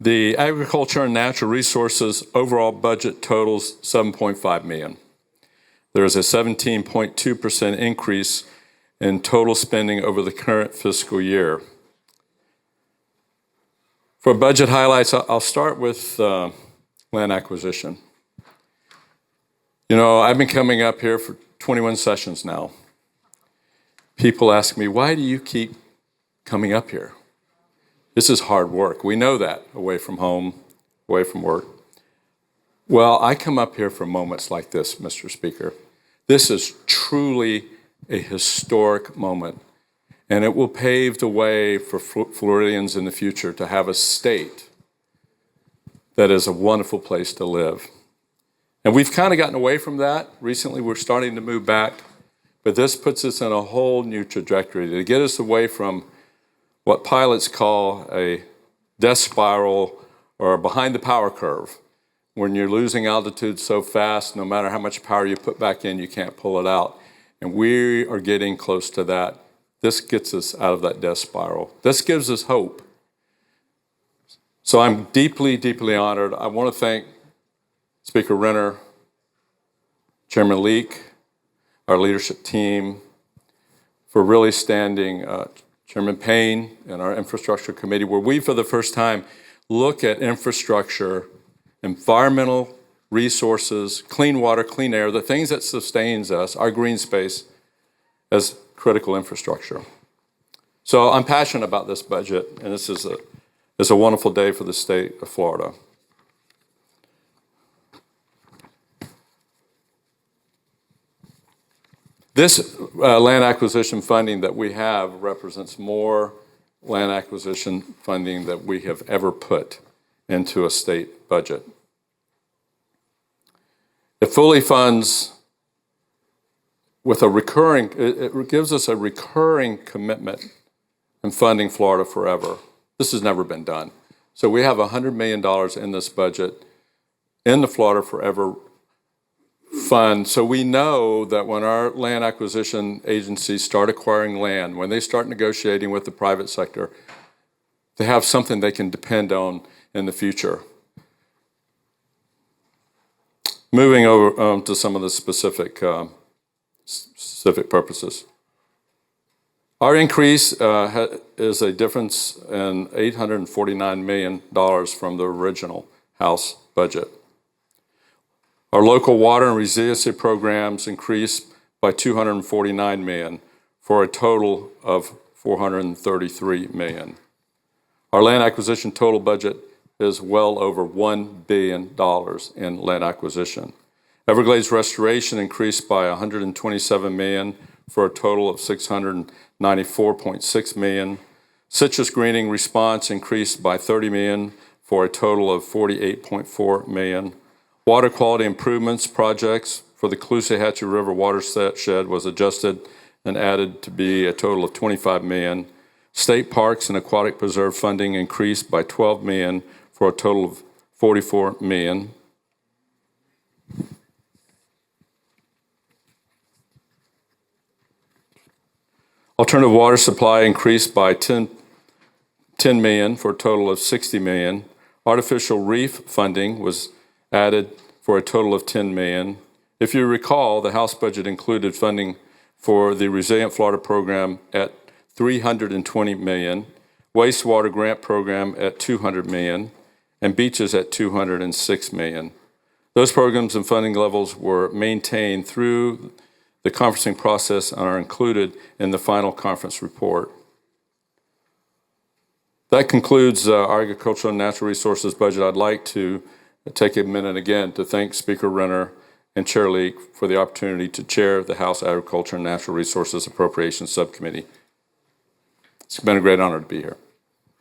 The agriculture and natural resources overall budget totals $7.5 million. There is a 17.2% increase in total spending over the current fiscal year. For budget highlights, I'll start with land acquisition. You know, I've been coming up here for 21 sessions now. People ask me, why do you keep coming up here? This is hard work. We know that, away from home, away from work. Well, I come up here for moments like this, Mr. Speaker. This is truly a historic moment, and it will pave the way for Floridians in the future to have a state that is a wonderful place to live. And we've kind of gotten away from that. Recently, we're starting to move back, but this puts us in a whole new trajectory to get us away from what pilots call a death spiral or behind the power curve, when you're losing altitude so fast, no matter how much power you put back in, you can't pull it out. And we are getting close to that. This gets us out of that death spiral. This gives us hope. So I'm deeply, deeply honored. I want to thank Speaker Renner, Chairman Leak, our leadership team, for really standing, Chairman Payne and our infrastructure committee, where we, for the first time, look at infrastructure, environmental resources, clean water, clean air, the things that sustains us, our green space, as critical infrastructure. So I'm passionate about this budget, and this is a wonderful day for the state of Florida. This land acquisition funding that we have represents more land acquisition funding that we have ever put into a state budget. It fully funds with a recurring, it gives us a recurring commitment in funding Florida forever. This has never been done. So we have $100 million in this budget in the Florida Forever Fund. So we know that when our land acquisition agencies start acquiring land, when they start negotiating with the private sector, they have something they can depend on in the future. Moving over to some of the specific purposes. Our increase is a difference in $849 million from the original House budget. Our local water and resiliency programs increased by $249 million for a total of $433 million. Our land acquisition total budget is well over $1 billion in land acquisition. Everglades restoration increased by $127 million for a total of $694.6 million. Citrus greening response increased by $30 million for a total of $48.4 million. Water quality improvements projects for the Caloosahatchee River watershed was adjusted and added to be a total of $25 million. State parks and aquatic preserve funding increased by $12 million for a total of $44 million. Alternative water supply increased by $10 million for a total of $60 million. Artificial reef funding was added for a total of $10 million. If you recall, the House budget included funding for the Resilient Florida program at $320 million, wastewater grant program at $200 million, and beaches at $206 million. Those programs and funding levels were maintained through the conferencing process and are included in the final conference report. That concludes our agricultural and natural resources budget. I'd like to take a minute again to thank Speaker Renner and Chair Leak for the opportunity to chair the House Agriculture and Natural Resources Appropriations Subcommittee. It's been a great honor to be here.